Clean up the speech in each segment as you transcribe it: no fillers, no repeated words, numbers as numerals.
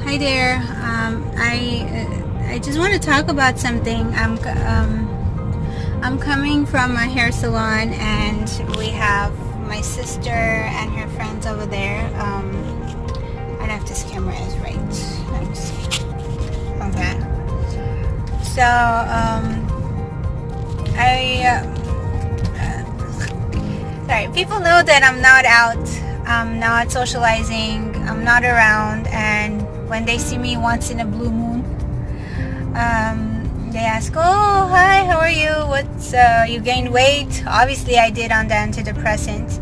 Hi there. I just want to talk about something. I'm coming from a hair salon, and we have my sister and her friends over there. I don't know if this camera is right. Let me see. Okay. So sorry. People know that I'm not out. I'm not socializing. I'm not around, and when they see me once in a blue moon, they ask, "Oh, hi, how are you? What's you gained weight?" Obviously, I did on the antidepressant.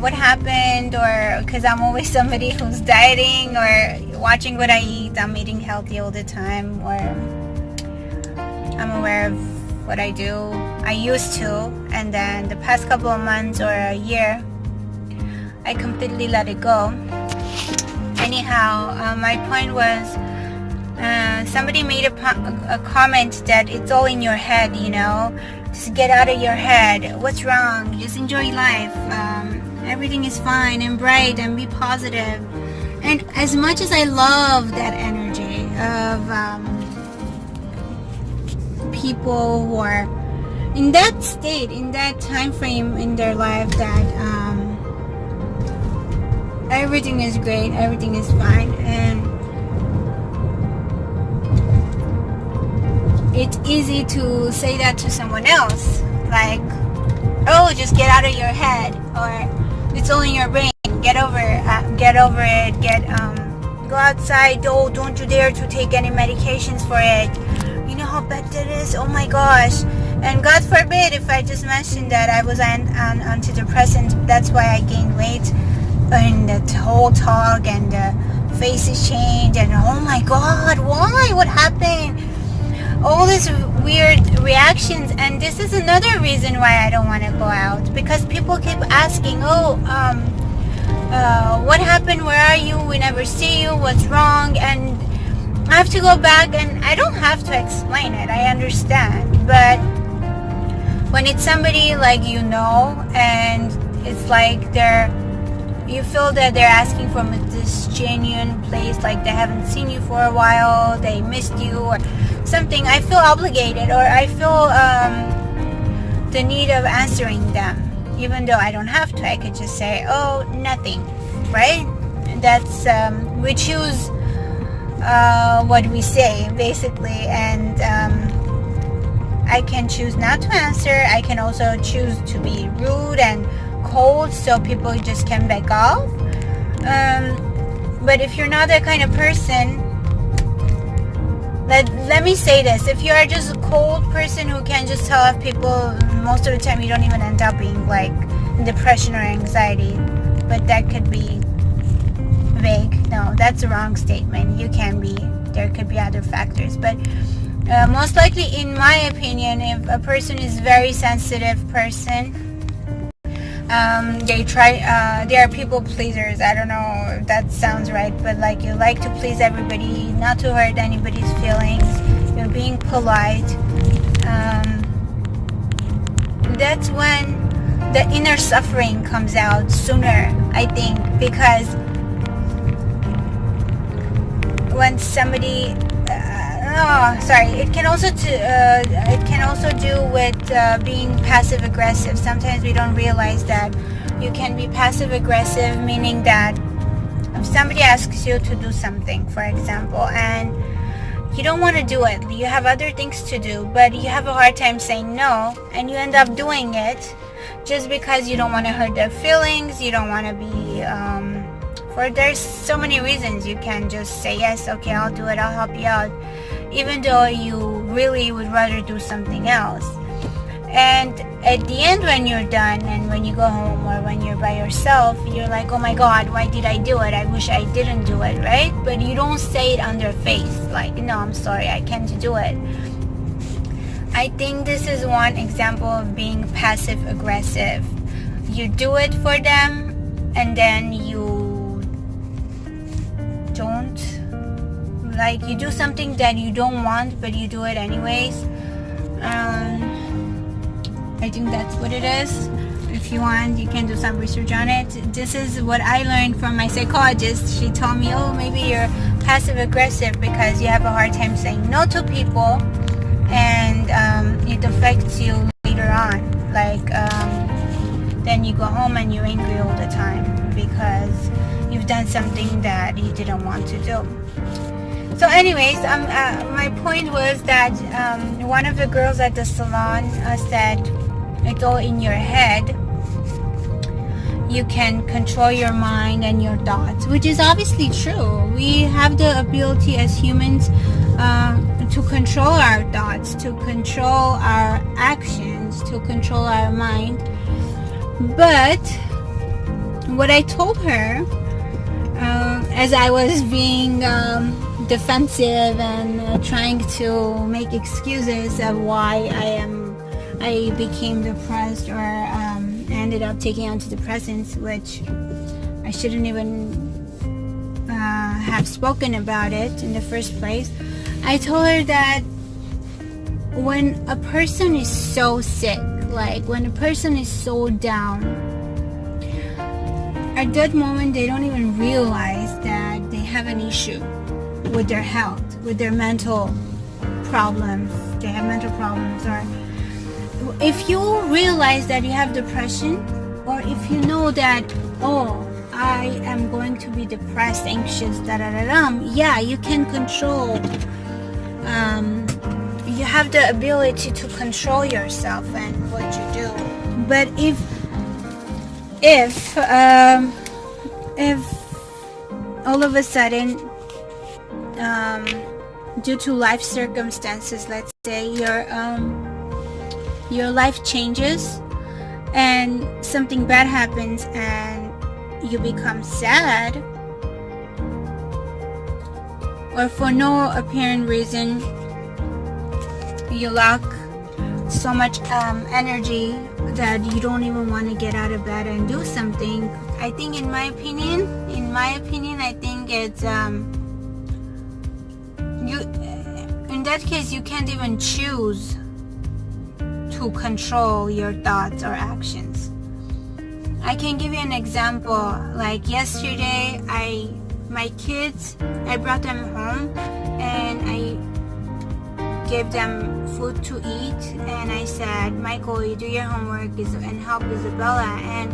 What happened? Or because I'm always somebody who's dieting or watching what I eat. I'm eating healthy all the time, or I'm aware of what I do. I used to, and then the past couple of months or a year, I completely let it go. Anyhow, my point was, somebody made a comment that it's all in your head, just get out of your head. What's wrong? Just enjoy life. Everything is fine and bright, and be positive. And as much as I love that energy of people who are in that state, in that time frame in their life, that everything is great, everything is fine, and it's easy to say that to someone else, like, oh, just get out of your head, or it's all in your brain, get over it, go outside, don't you dare to take any medications for it. You know how bad that is? Oh my gosh. And God forbid if I just mentioned that I was on antidepressant, that's why I gained weight, and the whole talk and the faces change, and oh my god, why, what happened, all these weird reactions. And this is another reason why I don't want to go out, because people keep asking, what happened, where are you, we never see you, what's wrong? And I have to go back, and I don't have to explain it, I understand. But when it's somebody like and it's like you feel that they're asking from this genuine place, like they haven't seen you for a while, they missed you or something, I feel obligated, or I feel the need of answering them, even though I don't have to. I could just say, oh, nothing, right? That's we choose what we say, basically, and I can choose not to answer. I can also choose to be rude and cold, so people just can back off. But if you're not that kind of person, let me say this, if you are just a cold person who can just tell off people, most of the time you don't even end up being like depression or anxiety, but that could be vague. No, that's a wrong statement. You can be, there could be other factors, but most likely, in my opinion, if a person is very sensitive person, they are people pleasers. I don't know if that sounds right, but like, you like to please everybody, not to hurt anybody's feelings, you're being polite. That's when the inner suffering comes out sooner, I think, because when somebody it can also do with being passive aggressive. Sometimes we don't realize that you can be passive aggressive, meaning that if somebody asks you to do something, for example, and you don't want to do it, you have other things to do, but you have a hard time saying no, and you end up doing it just because you don't want to hurt their feelings, you don't want to be there's so many reasons. You can just say yes, okay, I'll do it, I'll help you out, even though you really would rather do something else. And at the end, when you're done and when you go home or when you're by yourself, you're like, oh my god, why did I do it? I wish I didn't do it, right? But you don't say it on their face, like, no, I'm sorry, I can't do it. I think this is one example of being passive aggressive. You do it for them, and then you don't, like, you do something that you don't want, but you do it anyways. I think that's what it is. if you want, you can do some research on it. This is what I learned from my psychologist. She told me, oh, maybe you're passive aggressive because you have a hard time saying no to people, and it affects you later on. Like then you go home and you're angry all the time because you've done something that you didn't want to do. So anyways, my point was that one of the girls at the salon said, it's all in your head. You can control your mind and your thoughts, which is obviously true. We have the ability as humans to control our thoughts, to control our actions, to control our mind. But what I told her, as I was being defensive and trying to make excuses of why I became depressed or ended up taking antidepressants, which I shouldn't even have spoken about it in the first place. I told her that when a person is so sick, like when a person is so down, at that moment they don't even realize that they have an issue with their health, with their mental problems. They have mental problems. Or if you realize that you have depression, or if you know that, oh, I am going to be depressed, anxious, yeah, you can control. You have the ability to control yourself and what you do. But if all of a sudden, due to life circumstances, let's say your life changes and something bad happens and you become sad, or for no apparent reason you lack so much energy that you don't even want to get out of bed and do something, I think in my opinion, I think it's in that case you can't even choose to control your thoughts or actions. I can give you an example. Like yesterday, my kids, I brought them home and I gave them food to eat, and I said, Michael, you do your homework and help Isabella, and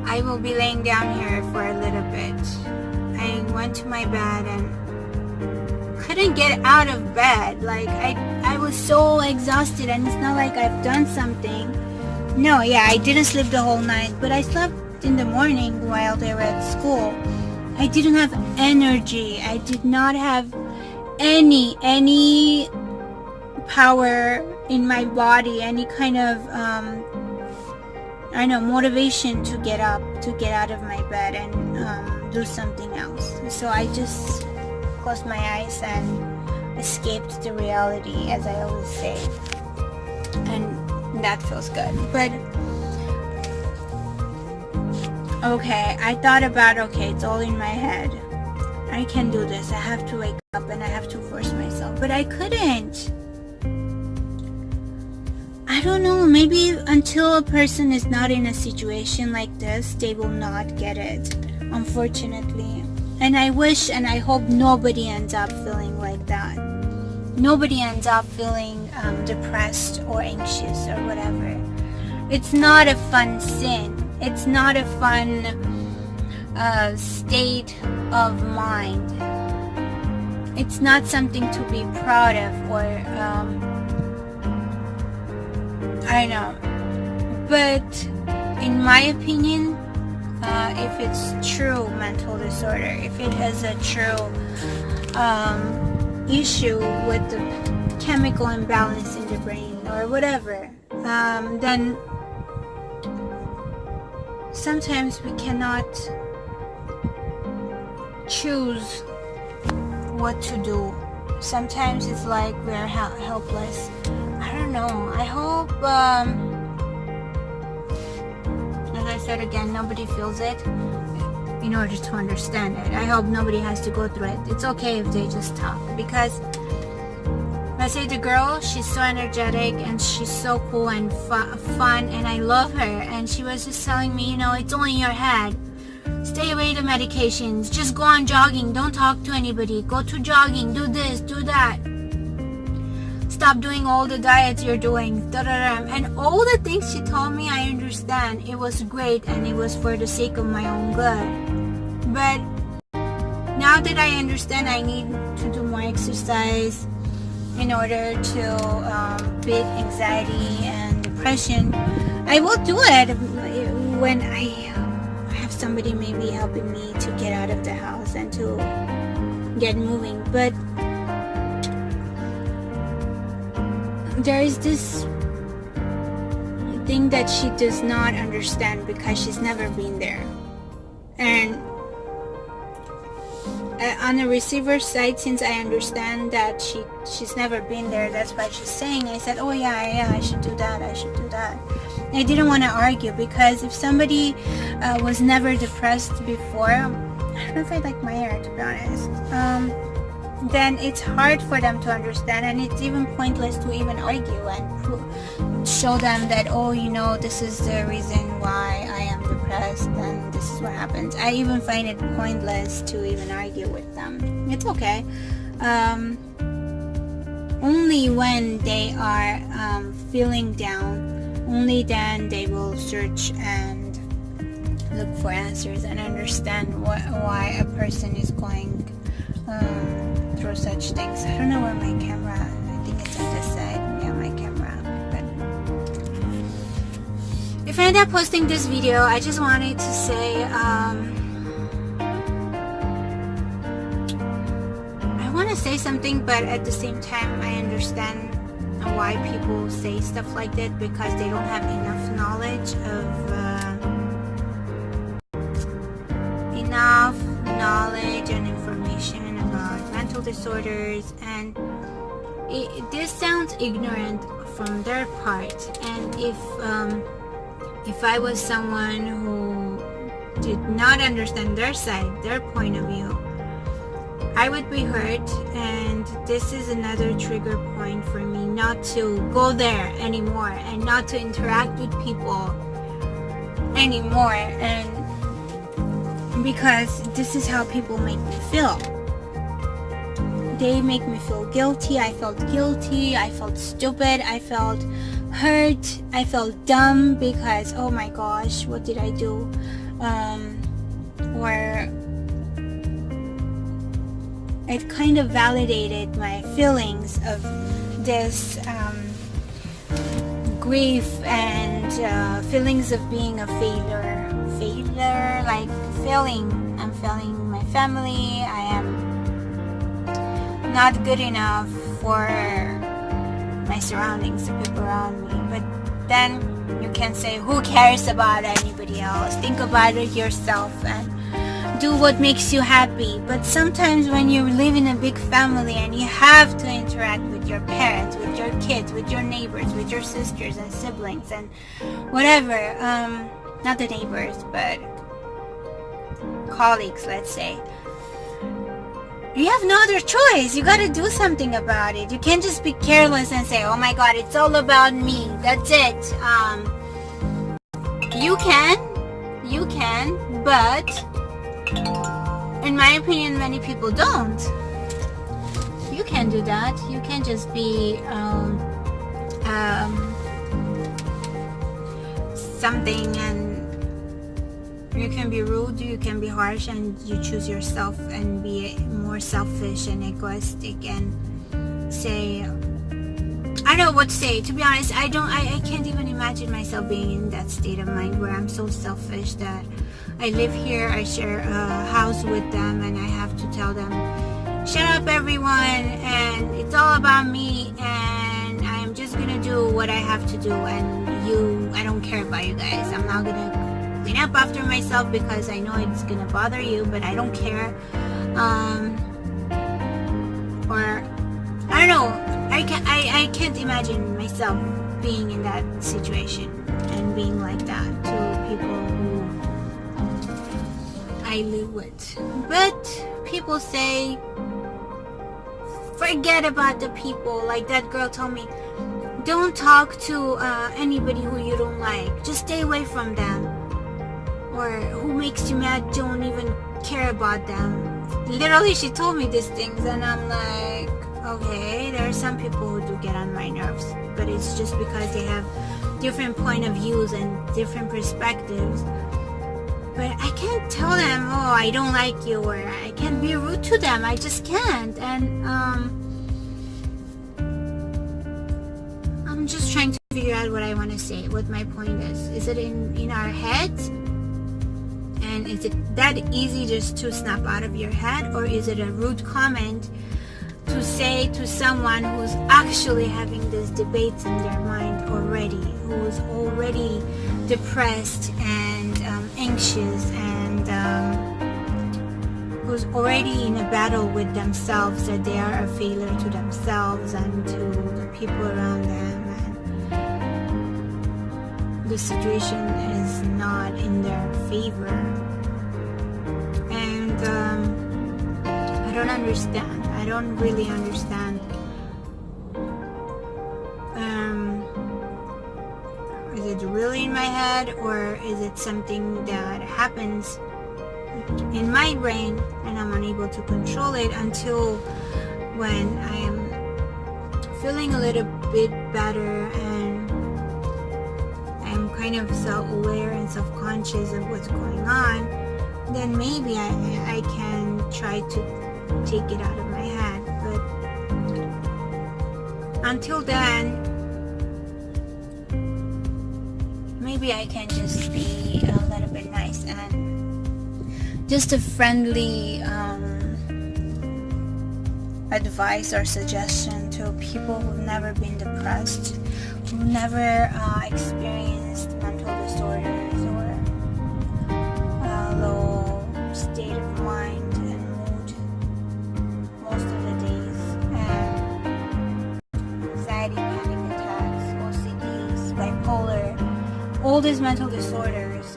I will be laying down here for a little bit. I went to my bed and couldn't get out of bed. Like I was so exhausted, and it's not like I've done something. No, yeah, I didn't sleep the whole night, but I slept in the morning while they were at school. I didn't have energy. I did not have any power in my body, any kind of motivation to get up, to get out of my bed and do something else. So I just closed my eyes and escaped the reality, as I always say, and that feels good. But okay, I thought about, okay, it's all in my head. I can do this. I have to wake up and I have to force myself. But I couldn't. I don't know. Maybe until a person is not in a situation like this, they will not get it, unfortunately. And I wish and I hope nobody ends up feeling like that. Nobody ends up feeling depressed or anxious or whatever. It's not a fun sin. It's not a fun state of mind. It's not something to be proud of, or I don't know. But in my opinion, if it's true mental disorder, if it has a true issue with the chemical imbalance in the brain or whatever, then sometimes we cannot choose what to do. Sometimes it's like we're helpless. I don't know. I hope, as I said again, nobody feels it in order to understand it. I hope nobody has to go through it. It's okay if they just talk, because I say the girl, she's so energetic and she's so cool and fun, and I love her. And she was just telling me, you know, it's all in your head. Stay away the medications. Just go on jogging. Don't talk to anybody. Go to jogging. Do this. Do that. Stop doing all the diets you're doing. Da-da-da. And all the things she told me, I understand. It was great and it was for the sake of my own good. But now that I understand, I need to do more exercise in order to beat anxiety and depression. I will do it when I have somebody maybe helping me to get out of the house and to get moving. But there is this thing that she does not understand because she's never been there. And on the receiver side, since I understand that she's never been there, that's why she's saying, I said, oh yeah, I should do that, I should do that. I didn't want to argue, because if somebody was never depressed before, I don't know if I like my hair, to be honest, then it's hard for them to understand, and it's even pointless to even argue and show them that, oh, you know, this is the reason why I am depressed and this is what happens. I even find it pointless to even argue with them. It's okay. Only when they are feeling down, only then they will search and look for answers and understand why a person is going through such things. I don't know where my camera, I think it's on this side. Yeah, my camera. But if I end up posting this video, I just wanted to say I want to say something, but at the same time I understand why people say stuff like that, because they don't have enough knowledge and information about mental disorders, and this sounds ignorant from their part. And if I was someone who did not understand their side, their point of view, I would be hurt, and this is another trigger point for me not to go there anymore and not to interact with people anymore. And because this is how people make me feel. They make me feel guilty. I felt guilty. I felt stupid. I felt hurt. I felt dumb because, oh my gosh, what did I do? Or it kind of validated my feelings of this grief and feelings of being a failure, like I'm failing my family. I am not good enough for my surroundings, the people around me. But then you can say, who cares about anybody else? Think about it yourself and do what makes you happy. But sometimes when you live in a big family and you have to interact with your parents, with your kids, with your neighbors, with your sisters and siblings and whatever, not the neighbors, but colleagues, let's say, you have no other choice. You gotta do something about it. You can't just be careless and say, oh my god, it's all about me, that's it. You can, but in my opinion, many people don't. You can do that. You can just be something, and you can be rude, you can be harsh, and you choose yourself and be more selfish and egoistic and say, I don't know what to say. To be honest, I can't even imagine myself being in that state of mind where I'm so selfish that I live here, I share a house with them, and I have to tell them, shut up everyone, and it's all about me, and I'm just gonna do what I have to do, and I don't care about you guys. I'm not gonna clean up after myself because I know it's gonna bother you, but I don't care. Or I don't know, I can't imagine myself being in that situation and being like that to people who I live with. But people say Forget about the people. Like that girl told me, don't talk to anybody who you don't like. Just stay away from them. Or who makes you mad, don't even care about them. Literally, she told me these things, and I'm like, okay, there are some people who do get on my nerves, but it's just because they have different point of views and different perspectives. But I can't tell them, oh, I don't like you, or I can't be rude to them. I just can't. And I'm just trying to figure out what I want to say, what my point is. Is it in our heads? And is it that easy just to snap out of your head? Or is it a rude comment to say to someone who's actually having these debates in their mind already, who's already depressed and anxious, and who's already in a battle with themselves, that they are a failure to themselves and to the people around them, and the situation is not in their favor. And I don't understand. I don't really understand. Is it really in my head, or is it something that happens in my brain and I'm unable to control it until when I am feeling a little bit better and I'm kind of self-aware and self-conscious of what's going on, then maybe I can try to take it out of my head. But until then, maybe I can just be a little bit nice and just a friendly advice or suggestion to people who've never been depressed, who've never experienced mental disorders or low state of mind and mood most of the days, and anxiety, panic attacks, OCDs, bipolar, all these mental disorders,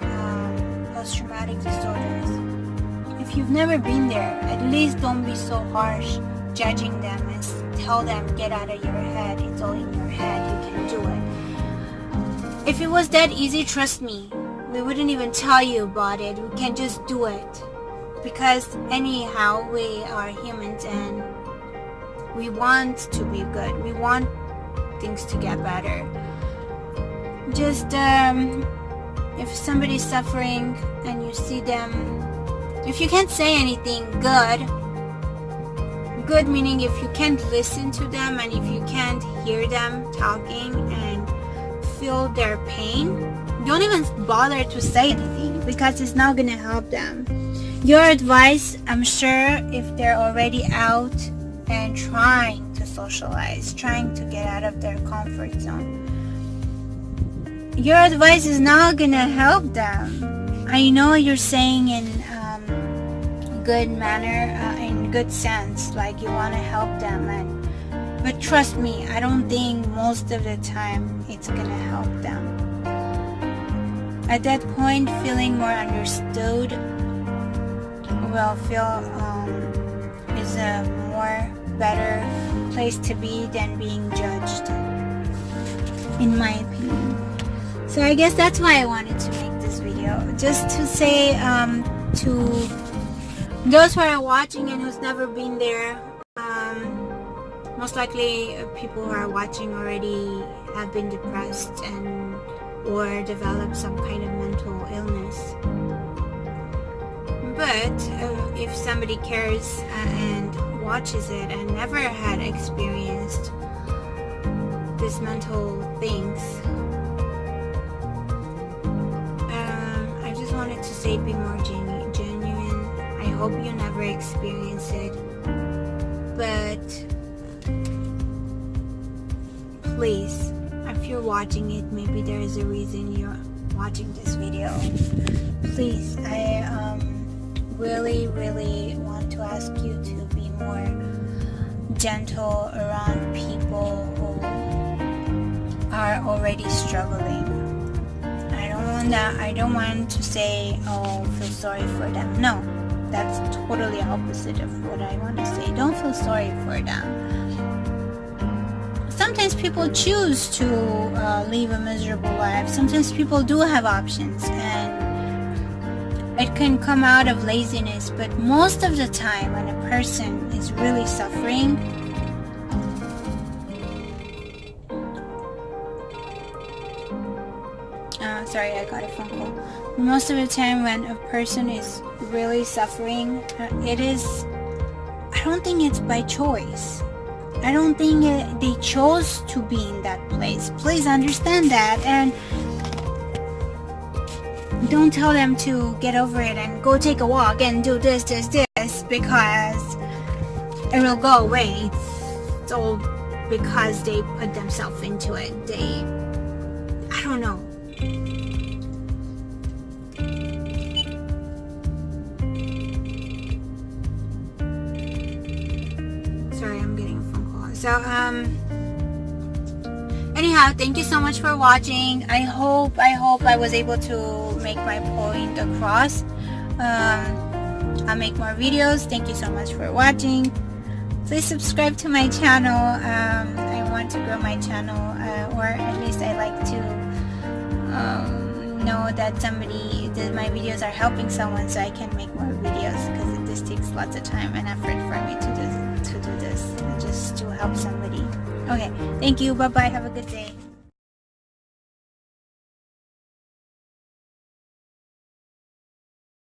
post-traumatic disorders. If you've never been there, at least don't be so harsh judging them and tell them, get out of your head, it's all in your head, you can do it. If it was that easy, trust me, we wouldn't even tell you about it. We can just do it, because anyhow we are humans and we want to be good, we want things to get better. Just if somebody's suffering and you see them, if you can't say anything good meaning if you can't listen to them and if you can't hear them talking and feel their pain, don't even bother to say anything, because it's not gonna help them. Your advice, I'm sure, if they're already out and trying to socialize, trying to get out of their comfort zone, your advice is not gonna help them. I know you're saying in good manner, in good sense, like you want to help them, but trust me, I don't think most of the time it's gonna help them. At that point, feeling more understood will feel is a more better place to be than being judged, in my opinion. So I guess that's why I wanted to make this video, just to say to those who are watching and who's never been there, most likely people who are watching already have been depressed and or developed some kind of mental illness. But if somebody cares and watches it and never had experienced these mental things, I just wanted to say be more genuine. I hope you never experience it, but please, if you're watching it, maybe there is a reason you're watching this video. Please, I really want to ask you to be more gentle around people who are already struggling. I don't want to say, oh, feel sorry for them. No, that's totally opposite of what I want to say. Don't feel sorry for them. Sometimes people choose to live a miserable life. Sometimes people do have options, and it can come out of laziness. But most of the time, when a person is really suffering, sorry, I got a phone call. Most of the time when a person is really suffering, I don't think it's by choice. I don't think they chose to be in that place. Please understand that, and don't tell them to get over it and go take a walk and do this, because it will go away. It's all because they put themselves into it. I don't know. Sorry, I'm getting a phone call. So, anyhow, thank you so much for watching. I hope I was able to make my point across. I'll make more videos. Thank you so much for watching. Please subscribe to my channel. I want to grow my channel, or at least I like to know that my videos are helping someone, so I can make more videos, because this takes lots of time and effort for me to do this, just to help somebody. Okay, thank you. Bye bye. Have a good day.